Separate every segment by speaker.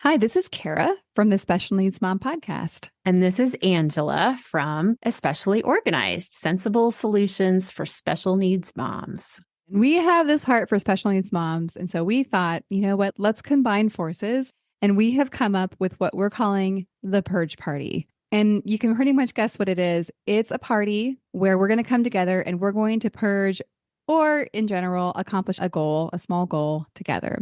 Speaker 1: Hi, this is Kara from the Special Needs Mom podcast.
Speaker 2: And this is Angela from Especially Organized, Sensible Solutions for Special Needs Moms.
Speaker 1: We have this heart for special needs moms. And so we thought, you know what, let's combine forces. And we have come up with what we're calling the Purge Party. And you can pretty much guess what it is. It's a party where we're going to come together and we're going to purge or, in general, accomplish a goal, a small goal together.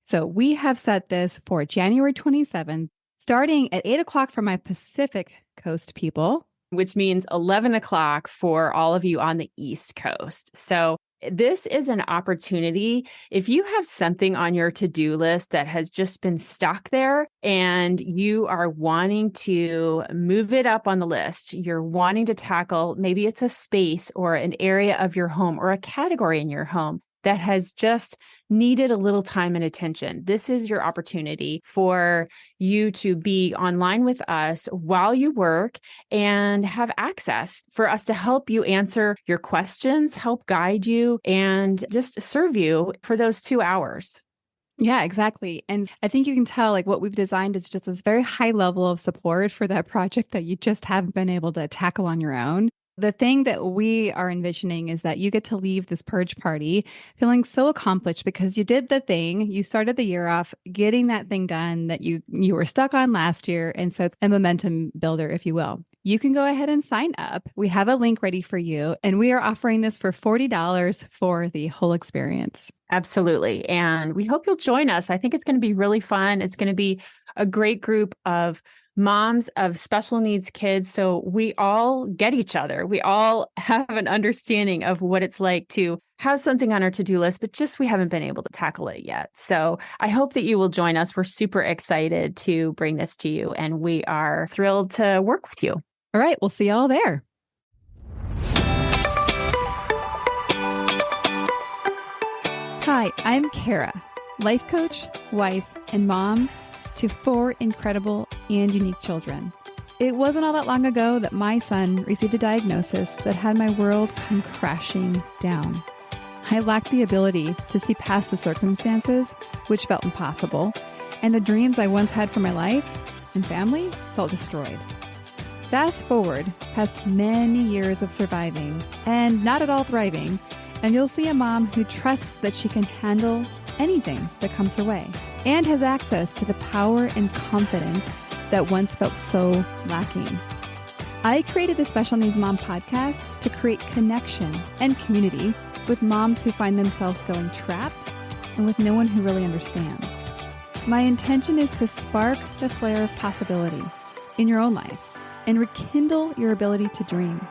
Speaker 1: So we have set this for January 27th, starting at 8 o'clock for my Pacific Coast people,
Speaker 2: which means 11 o'clock for all of you on the East Coast. So this is an opportunity. If you have something on your to-do list that has just been stuck there and you are wanting to move it up on the list, you're wanting to tackle, maybe it's a space or an area of your home or a category in your home that has just needed a little time and attention. This is your opportunity for you to be online with us while you work and have access for us to help you answer your questions, help guide you, and just serve you for those 2 hours.
Speaker 1: Yeah, exactly. And I think you can tell like what we've designed is just this very high level of support for that project that you just haven't been able to tackle on your own. The thing that we are envisioning is that you get to leave this purge party feeling so accomplished because you did the thing. You started the year off getting that thing done that you were stuck on last year. And so it's a momentum builder, if you will. You can go ahead and sign up. We have a link ready for you. And we are offering this for $40 for the whole experience.
Speaker 2: Absolutely. And we hope you'll join us. I think it's going to be really fun. It's going to be a great group of moms of special needs kids. So we all get each other. We all have an understanding of what it's like to have something on our to-do list, but just we haven't been able to tackle it yet. So I hope that you will join us. We're super excited to bring this to you, and we are thrilled to work with you.
Speaker 1: All right. We'll see you all there. Hi, I'm Kara, life coach, wife, and mom to 4 incredible and unique children. It wasn't all that long ago that my son received a diagnosis that had my world come crashing down. I lacked the ability to see past the circumstances, which felt impossible, and the dreams I once had for my life and family felt destroyed. Fast forward past many years of surviving and not at all thriving, and you'll see a mom who trusts that she can handle anything that comes her way and has access to the power and confidence that once felt so lacking. I created the Special Needs Mom podcast to create connection and community with moms who find themselves feeling trapped and with no one who really understands. My intention is to spark the flare of possibility in your own life and rekindle your ability to dream.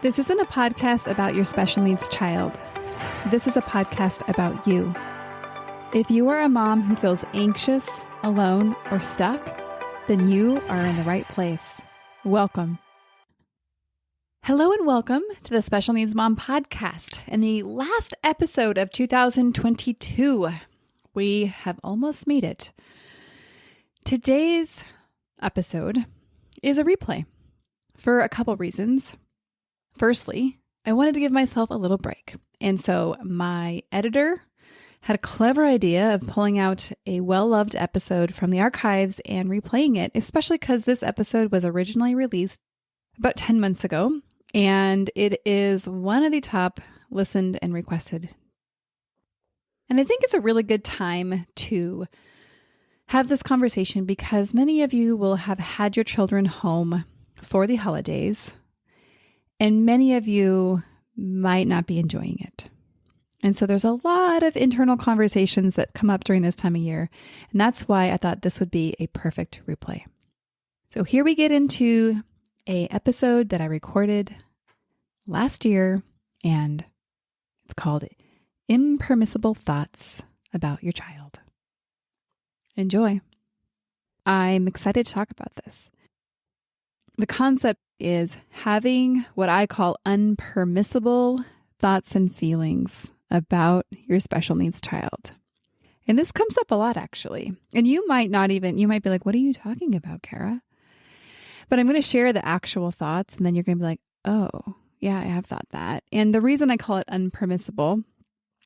Speaker 1: This isn't a podcast about your special needs child. This is a podcast about you. If you are a mom who feels anxious, alone, or stuck, then you are in the right place. Welcome. Hello and welcome to the Special Needs Mom podcast and the last episode of 2022. We have almost made it. Today's episode is a replay for a couple reasons. Firstly, I wanted to give myself a little break. And so my editor had a clever idea of pulling out a well-loved episode from the archives and replaying it, especially because this episode was originally released about 10 months ago, and it is one of the top listened and requested. And I think it's a really good time to have this conversation because many of you will have had your children home for the holidays, and many of you might not be enjoying it. And so there's a lot of internal conversations that come up during this time of year. And that's why I thought this would be a perfect replay. So here we get into an episode that I recorded last year, and it's called Impermissible Thoughts About Your Child. Enjoy. I'm excited to talk about this. The concept is having what I call unpermissible thoughts and feelings about your special needs child. And this comes up a lot, actually. And you might be like, what are you talking about, Kara? But I'm going to share the actual thoughts, and then you're going to be like, oh, yeah, I have thought that. And the reason I call it unpermissible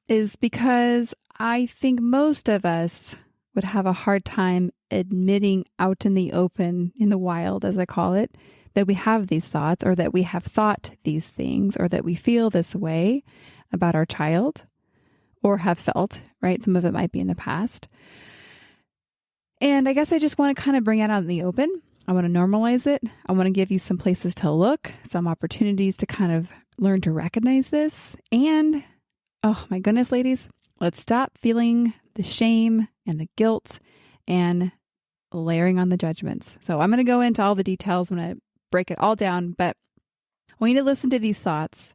Speaker 1: is because I think most of us would have a hard time admitting out in the open, in the wild, as I call it, that we have these thoughts or that we have thought these things or that we feel this way about our child or have felt, right? Some of it might be in the past. And I guess I just want to kind of bring it out in the open. I want to normalize it. I want to give you some places to look, some opportunities to kind of learn to recognize this. And, oh my goodness, ladies, let's stop feeling the shame and the guilt and layering on the judgments. So I'm going to go into all the details. I'm going to break it all down, but I want you to listen to these thoughts.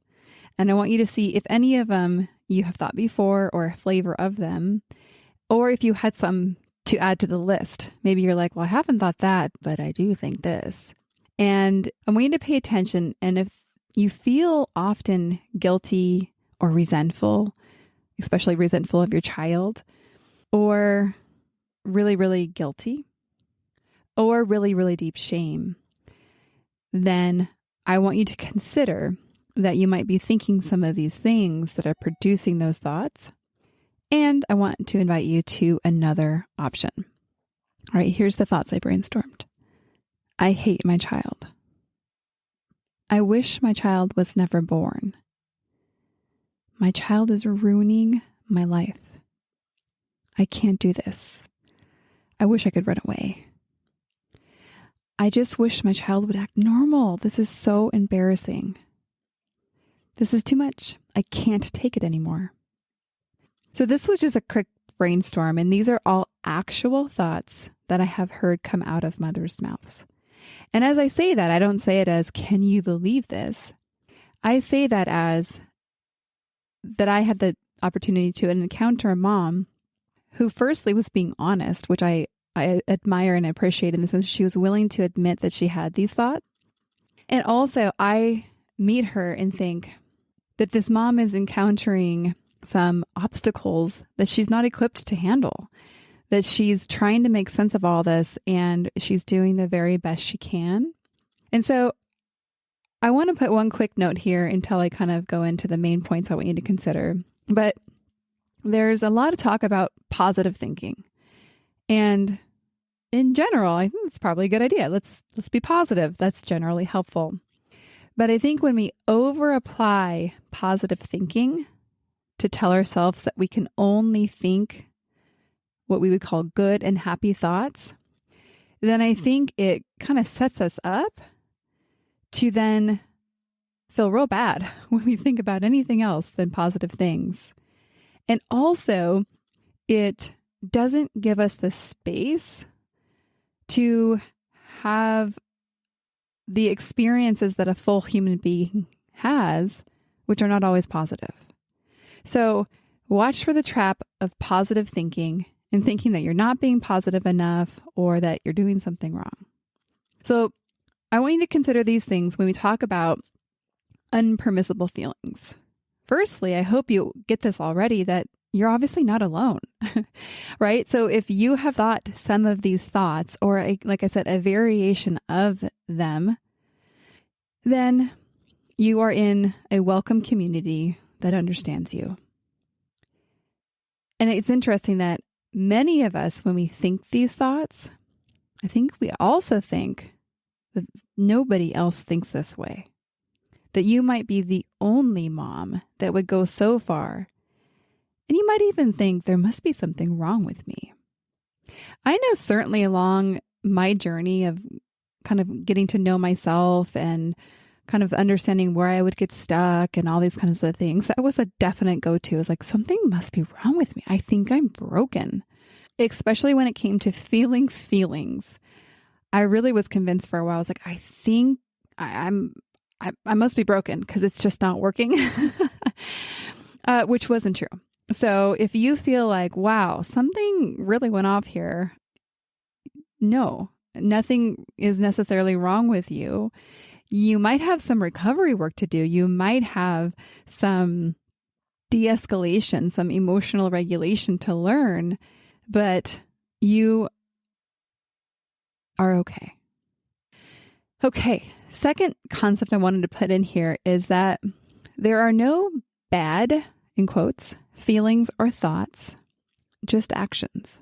Speaker 1: And I want you to see if any of them you have thought before or a flavor of them, or if you had some to add to the list. Maybe you're like, well, I haven't thought that, but I do think this. And I want you to pay attention. And if you feel often guilty or resentful, especially resentful of your child, or really, really guilty, or really, really deep shame, then I want you to consider that you might be thinking some of these things that are producing those thoughts. And I want to invite you to another option. All right, here's the thoughts I brainstormed. I hate my child. I wish my child was never born. My child is ruining my life. I can't do this. I wish I could run away. I just wish my child would act normal. This is so embarrassing. This is too much. I can't take it anymore. So this was just a quick brainstorm, and these are all actual thoughts that I have heard come out of mothers' mouths. And as I say that, I don't say it as, can you believe this? I say that as that I had the opportunity to encounter a mom who firstly was being honest, which I admire and appreciate in the sense she was willing to admit that she had these thoughts. And also I meet her and think that this mom is encountering some obstacles that she's not equipped to handle, that she's trying to make sense of all this and she's doing the very best she can. And so I want to put one quick note here until I kind of go into the main points I want you to consider. But there's a lot of talk about positive thinking. And in general, I think it's probably a good idea. Let's be positive. That's generally helpful. But I think when we over apply positive thinking to tell ourselves that we can only think what we would call good and happy thoughts, then I think it kind of sets us up to then feel real bad when we think about anything else than positive things. And also, it doesn't give us the space to have the experiences that a full human being has, which are not always positive. So watch for the trap of positive thinking and thinking that you're not being positive enough or that you're doing something wrong. So I want you to consider these things when we talk about unpermissible feelings. Firstly, I hope you get this already, that you're obviously not alone, right? So if you have thought some of these thoughts, or like I said, a variation of them, then you are in a welcome community that understands you. And it's interesting that many of us, when we think these thoughts, I think we also think that nobody else thinks this way. That you might be the only mom that would go so far. And you might even think there must be something wrong with me. I know certainly along my journey of kind of getting to know myself and kind of understanding where I would get stuck and all these kinds of things, that was a definite go-to. It was like, something must be wrong with me. I think I'm broken. Especially when it came to feeling feelings. I really was convinced for a while. I was like, I think I must be broken because it's just not working, which wasn't true. So if you feel like, wow, something really went off here, no, nothing is necessarily wrong with you. You might have some recovery work to do. You might have some de-escalation, some emotional regulation to learn, but you are okay. Okay. Second concept I wanted to put in here is that there are no bad, in quotes, feelings or thoughts, just actions.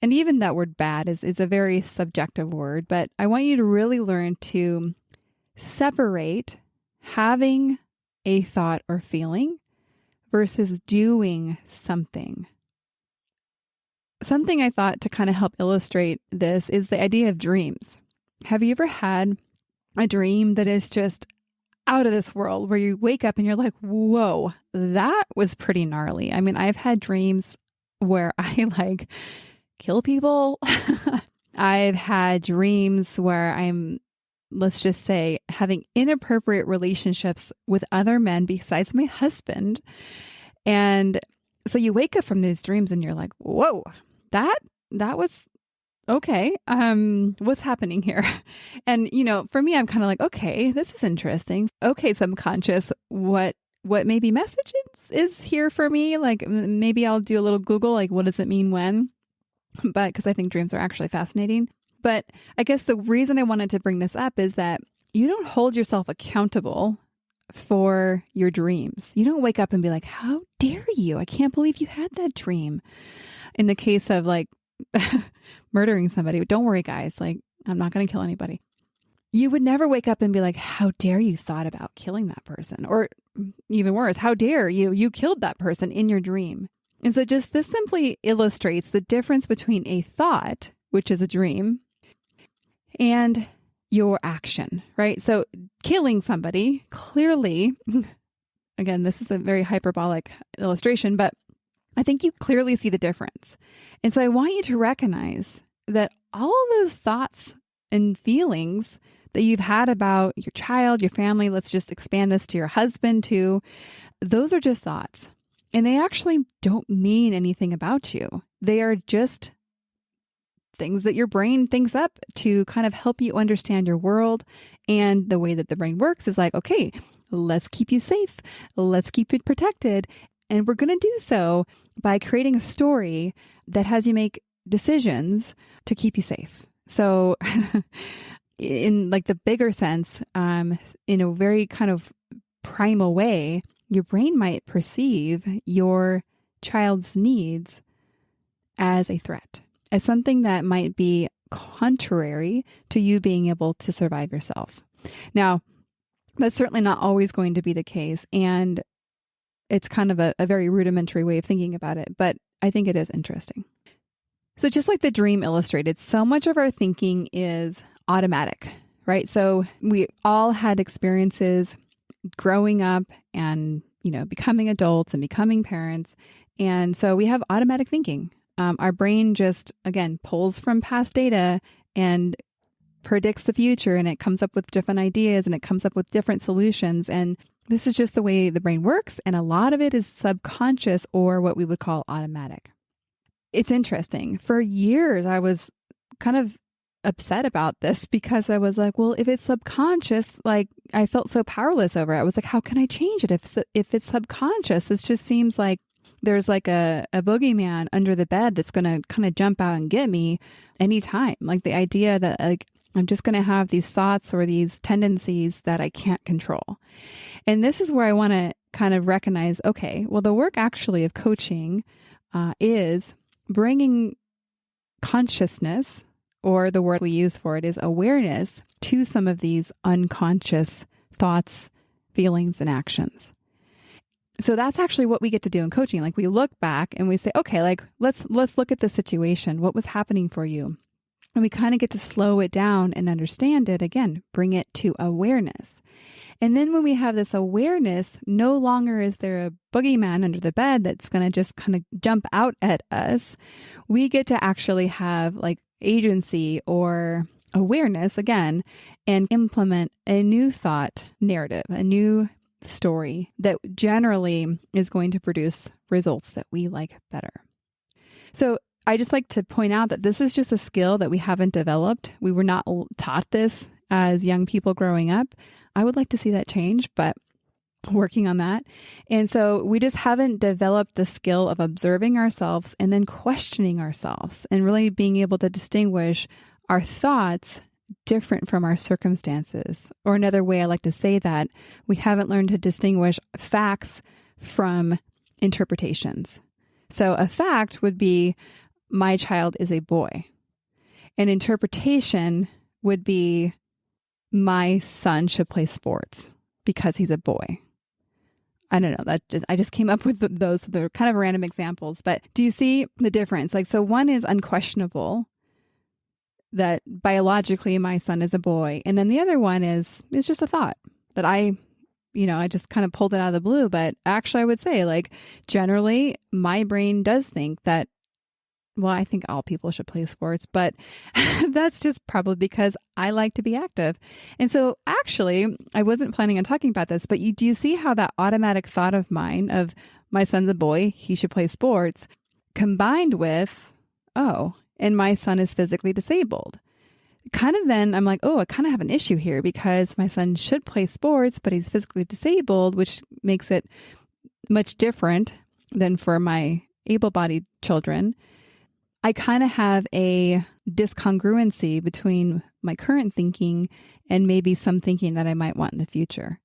Speaker 1: And even that word bad is a very subjective word, but I want you to really learn to separate having a thought or feeling versus doing something. Something I thought to kind of help illustrate this is the idea of dreams. Have you ever had a dream that is just out of this world where you wake up and you're like, whoa, that was pretty gnarly? I mean, I've had dreams where I kill people. I've had dreams where I'm, let's just say, having inappropriate relationships with other men besides my husband. And so you wake up from these dreams and you're like, whoa, that was okay. What's happening here? And, for me, I'm kind of like, okay, this is interesting. Okay, subconscious, what maybe messages is here for me? Like maybe I'll do a little Google, like what does it mean when? But because I think dreams are actually fascinating. But I guess the reason I wanted to bring this up is that you don't hold yourself accountable for your dreams. You don't wake up and be like, how dare you? I can't believe you had that dream. In the case of murdering somebody, don't worry, guys, I'm not going to kill anybody. You would never wake up and be like, how dare you thought about killing that person? Or even worse, how dare you killed that person in your dream? And so just this simply illustrates the difference between a thought, which is a dream, and your action, right? So killing somebody, clearly, again, this is a very hyperbolic illustration, but I think you clearly see the difference. And so I want you to recognize that all of those thoughts and feelings that you've had about your child, your family, let's just expand this to your husband too, those are just thoughts. And they actually don't mean anything about you. They are just things that your brain thinks up to kind of help you understand your world. And the way that the brain works is like, okay, let's keep you safe. Let's keep it protected. And we're going to do so by creating a story that has you make decisions to keep you safe. So in the bigger sense, in a very kind of primal way, your brain might perceive your child's needs as a threat, as something that might be contrary to you being able to survive yourself. Now, that's certainly not always going to be the case. And it's kind of a very rudimentary way of thinking about it, but I think it is interesting. So just like the dream illustrated, so much of our thinking is automatic, right? So we all had experiences growing up and, becoming adults and becoming parents. And so we have automatic thinking. Our brain just, again, pulls from past data and predicts the future, and it comes up with different ideas and it comes up with different solutions. And this is just the way the brain works. And a lot of it is subconscious or what we would call automatic. It's interesting. For years, I was kind of upset about this because I was like, well, if it's subconscious, I felt so powerless over it. I was like, how can I change it if it's subconscious? This just seems like there's a boogeyman under the bed that's going to kind of jump out and get me anytime. The idea that I'm just going to have these thoughts or these tendencies that I can't control. And this is where I want to kind of recognize, okay, well, the work actually of coaching is bringing consciousness, or the word we use for it is awareness, to some of these unconscious thoughts, feelings, and actions. So that's actually what we get to do in coaching. We look back and we say, okay, let's look at the situation. What was happening for you? And we kind of get to slow it down and understand it again, bring it to awareness. And then when we have this awareness, no longer is there a boogeyman under the bed that's going to just kind of jump out at us. We get to actually have agency or awareness again and implement a new thought narrative, a new story that generally is going to produce results that we like better. So I just like to point out that this is just a skill that we haven't developed. We were not taught this as young people growing up. I would like to see that change, but working on that. And so we just haven't developed the skill of observing ourselves and then questioning ourselves and really being able to distinguish our thoughts different from our circumstances. Or another way I like to say that, we haven't learned to distinguish facts from interpretations. So a fact would be my child is a boy. An interpretation would be my son should play sports because he's a boy. I don't know. I just came up with those. They're kind of random examples, but do you see the difference? Like, so one is unquestionable that biologically my son is a boy. And then the other one is just a thought that I just kind of pulled it out of the blue. But actually I would say, like, generally my brain does think that, well, I think all people should play sports, but that's just probably because I like to be active. And so actually, I wasn't planning on talking about this, but do you see how that automatic thought of mine of my son's a boy, he should play sports, combined with, and my son is physically disabled. Kind of then I'm like, I kind of have an issue here because my son should play sports, but he's physically disabled, which makes it much different than for my able-bodied children. I kind of have a discongruency between my current thinking and maybe some thinking that I might want in the future.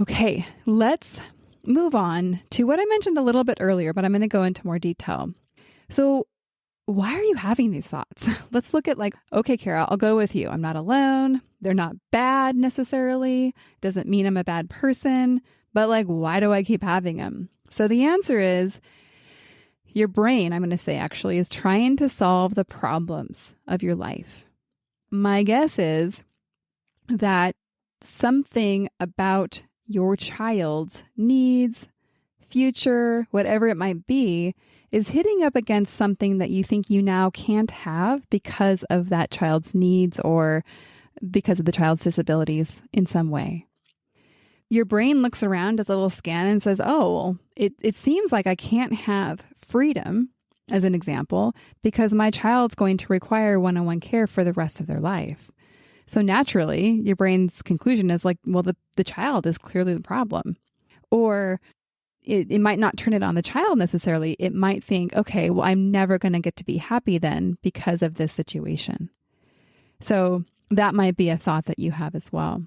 Speaker 1: Okay, let's move on to what I mentioned a little bit earlier, but I'm going to go into more detail. So why are you having these thoughts? Let's look at okay, Kara, I'll go with you. I'm not alone. They're not bad necessarily. Doesn't mean I'm a bad person, but why do I keep having them? So the answer is, your brain, I'm going to say actually, is trying to solve the problems of your life. My guess is that something about your child's needs, future, whatever it might be, is hitting up against something that you think you now can't have because of that child's needs or because of the child's disabilities in some way. Your brain looks around, does a little scan and says, it seems like I can't have freedom, as an example, because my child's going to require one-on-one care for the rest of their life. So naturally, your brain's conclusion is the child is clearly the problem. Or it might not turn it on the child necessarily. It might think, okay, well, I'm never going to get to be happy then because of this situation. So that might be a thought that you have as well.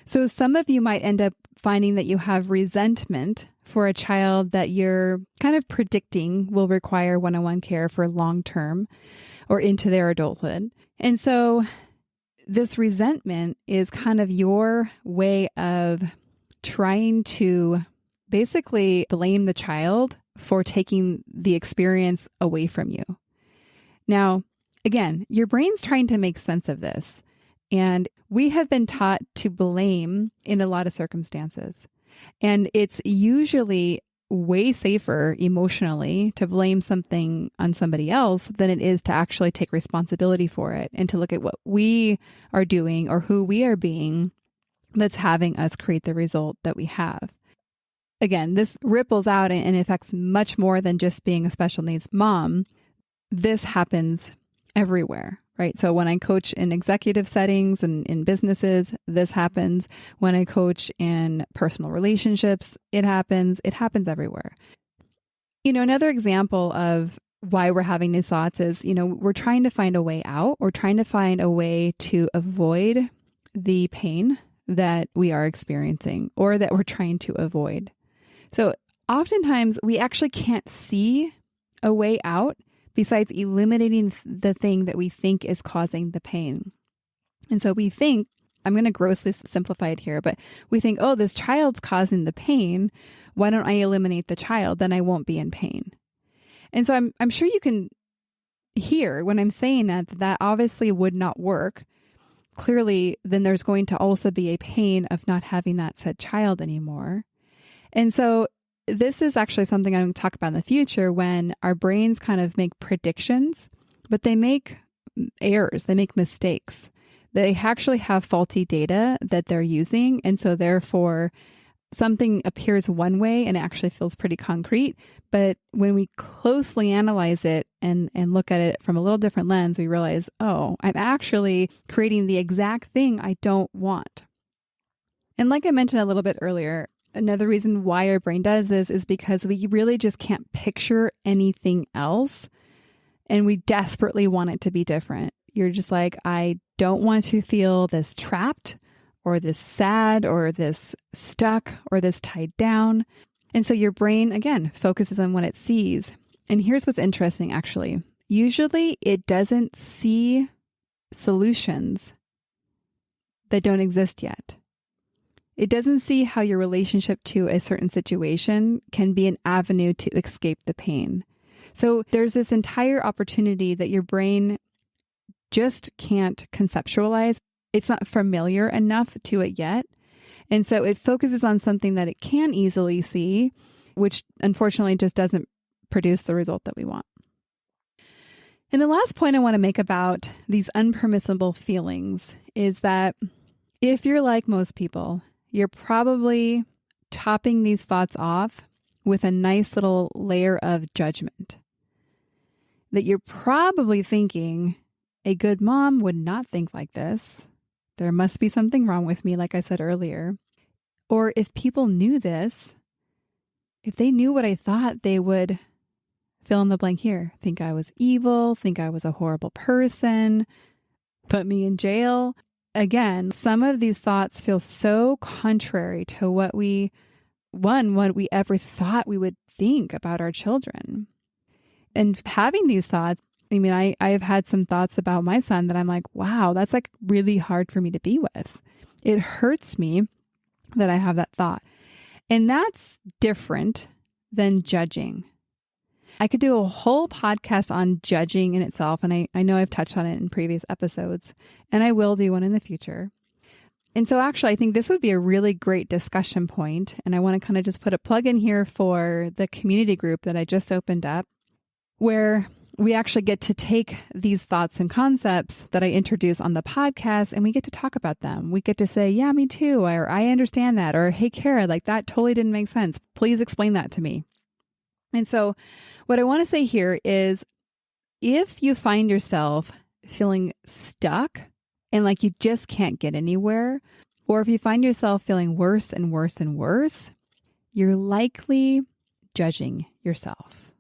Speaker 1: So some of you might end up finding that you have resentment for a child that you're kind of predicting will require one-on-one care for long term or into their adulthood. And so this resentment is kind of your way of trying to basically blame the child for taking the experience away from you. Now, again, your brain's trying to make sense of this. And we have been taught to blame in a lot of circumstances. And it's usually way safer emotionally to blame something on somebody else than it is to actually take responsibility for it and to look at what we are doing or who we are being that's having us create the result that we have. Again, this ripples out and affects much more than just being a special needs mom. This happens everywhere, right? So when I coach in executive settings and in businesses, this happens. When I coach in personal relationships, it happens. It happens everywhere. Another example of why we're having these thoughts is, we're trying to find a way out. We're trying to find a way to avoid the pain that we are experiencing or that we're trying to avoid. So oftentimes we actually can't see a way out besides eliminating the thing that we think is causing the pain. And so we think, I'm going to grossly simplify it here, but we think, this child's causing the pain. Why don't I eliminate the child? Then I won't be in pain. And so I'm sure you can hear when I'm saying that obviously would not work. Clearly, then there's going to also be a pain of not having that said child anymore. And so this is actually something I'm going to talk about in the future when our brains kind of make predictions, but they make errors, they make mistakes. They actually have faulty data that they're using. And so therefore, something appears one way and it actually feels pretty concrete. But when we closely analyze it and look at it from a little different lens, we realize, I'm actually creating the exact thing I don't want. And like I mentioned a little bit earlier, another reason why our brain does this is because we really just can't picture anything else. And we desperately want it to be different. You're just like, I don't want to feel this trapped or this sad or this stuck or this tied down. And so your brain, again, focuses on what it sees. And here's what's interesting, actually. Usually it doesn't see solutions that don't exist yet. It doesn't see how your relationship to a certain situation can be an avenue to escape the pain. So there's this entire opportunity that your brain just can't conceptualize. It's not familiar enough to it yet. And so it focuses on something that it can easily see, which unfortunately just doesn't produce the result that we want. And the last point I want to make about these unpermissible feelings is that if you're like most people, you're probably topping these thoughts off with a nice little layer of judgment. That you're probably thinking, a good mom would not think like this. There must be something wrong with me, like I said earlier. Or if people knew this, if they knew what I thought, they would fill in the blank here. Think I was evil, think I was a horrible person, put me in jail. Again, some of these thoughts feel so contrary to what we ever thought we would think about our children. And having these thoughts, I mean, I have had some thoughts about my son that I'm like, wow, that's like really hard for me to be with. It hurts me that I have that thought. And that's different than judging. I could do a whole podcast on judging in itself, and I know I've touched on it in previous episodes, and I will do one in the future. And so actually, I think this would be a really great discussion point, and I want to kind of just put a plug in here for the community group that I just opened up, where we actually get to take these thoughts and concepts that I introduce on the podcast, and we get to talk about them. We get to say, yeah, me too, or I understand that, or hey, Kara, like that totally didn't make sense. Please explain that to me. And so what I want to say here is if you find yourself feeling stuck and like you just can't get anywhere, or if you find yourself feeling worse and worse and worse, you're likely judging yourself.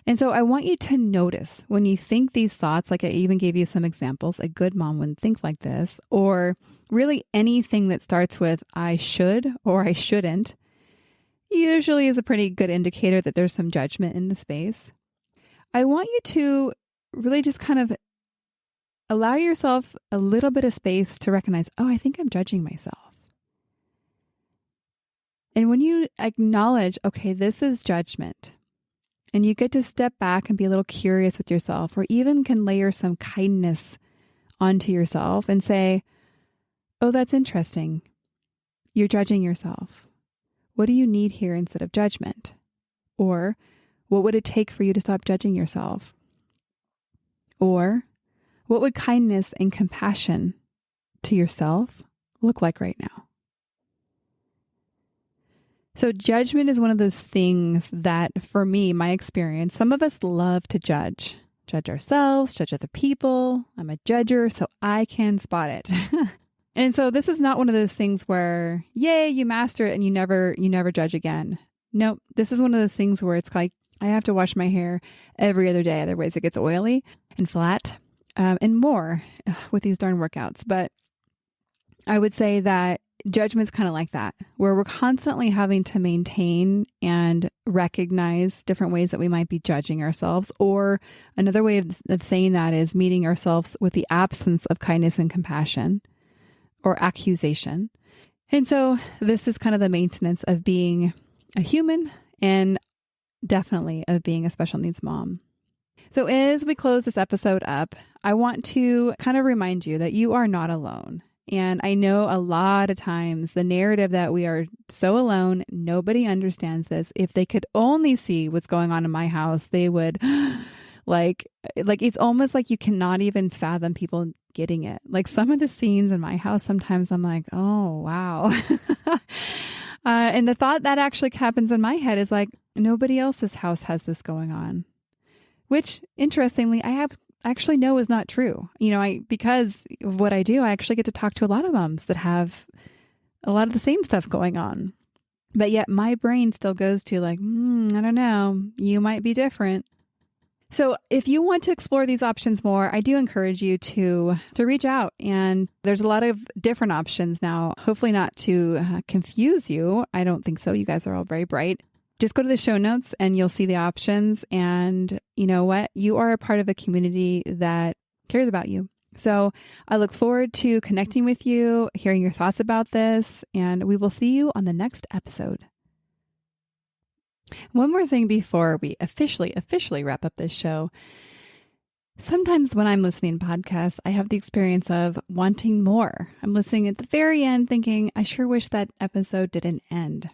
Speaker 1: And so I want you to notice when you think these thoughts, like I even gave you some examples, a good mom wouldn't think like this, or really anything that starts with I should or I shouldn't, usually is a pretty good indicator that there's some judgment in the space. I want you to really just kind of allow yourself a little bit of space to recognize, oh, I think I'm judging myself. And when you acknowledge, okay, this is judgment, and you get to step back and be a little curious with yourself, or even can layer some kindness onto yourself and say, oh, that's interesting. You're judging yourself. What do you need here instead of judgment? Or what would it take for you to stop judging yourself? Or what would kindness and compassion to yourself look like right now? So judgment is one of those things that, for me, my experience, some of us love to judge ourselves, judge other people. I'm a judger, so I can spot it. And so this is not one of those things where, yay, you master it and you never judge again. No, this is one of those things where it's like, I have to wash my hair every other day. Otherwise it gets oily and flat and more with these darn workouts. But I would say that judgment's kind of like that, where we're constantly having to maintain and recognize different ways that we might be judging ourselves. Or another way of saying that is meeting ourselves with the absence of kindness and compassion or accusation. And so this is kind of the maintenance of being a human and definitely of being a special needs mom. So as we close this episode up, I want to kind of remind you that you are not alone. And I know a lot of times the narrative that we are so alone, nobody understands this. If they could only see what's going on in my house, they would like it's almost like you cannot even fathom people getting it. Like some of the scenes in my house, sometimes I'm like, oh, wow. And the thought that actually happens in my head is like, nobody else's house has this going on, which interestingly, I actually know is not true. You know, because of what I do, I actually get to talk to a lot of moms that have a lot of the same stuff going on. But yet my brain still goes to like, I don't know, you might be different. So if you want to explore these options more, I do encourage you to reach out. And there's a lot of different options now, hopefully not to confuse you. I don't think so. You guys are all very bright. Just go to the show notes and you'll see the options. And you know what? You are a part of a community that cares about you. So I look forward to connecting with you, hearing your thoughts about this, and we will see you on the next episode. One more thing before we officially wrap up this show. Sometimes when I'm listening to podcasts, I have the experience of wanting more. I'm listening at the very end thinking, I sure wish that episode didn't end.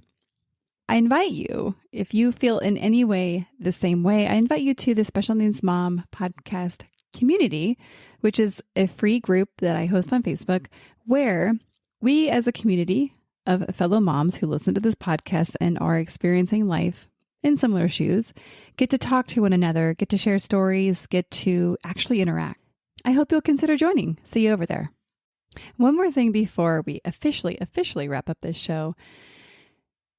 Speaker 1: I invite you, if you feel in any way the same way, I invite you to the Special Needs Mom podcast community, which is a free group that I host on Facebook, where we as a community of fellow moms who listen to this podcast and are experiencing life in similar shoes, get to talk to one another, get to share stories, get to actually interact. I hope you'll consider joining. See you over there. One more thing before we officially wrap up this show.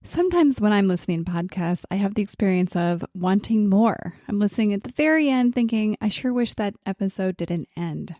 Speaker 1: Sometimes when I'm listening to podcasts, I have the experience of wanting more. I'm listening at the very end thinking, I sure wish that episode didn't end.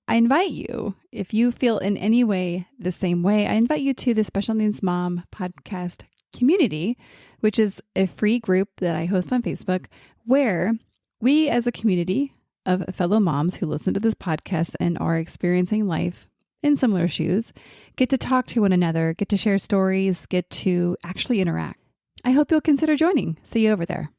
Speaker 1: I invite you, if you feel in any way the same way, I invite you to the Special Needs Mom podcast community, which is a free group that I host on Facebook, where we as a community of fellow moms who listen to this podcast and are experiencing life in similar shoes, get to talk to one another, get to share stories, get to actually interact. I hope you'll consider joining. See you over there.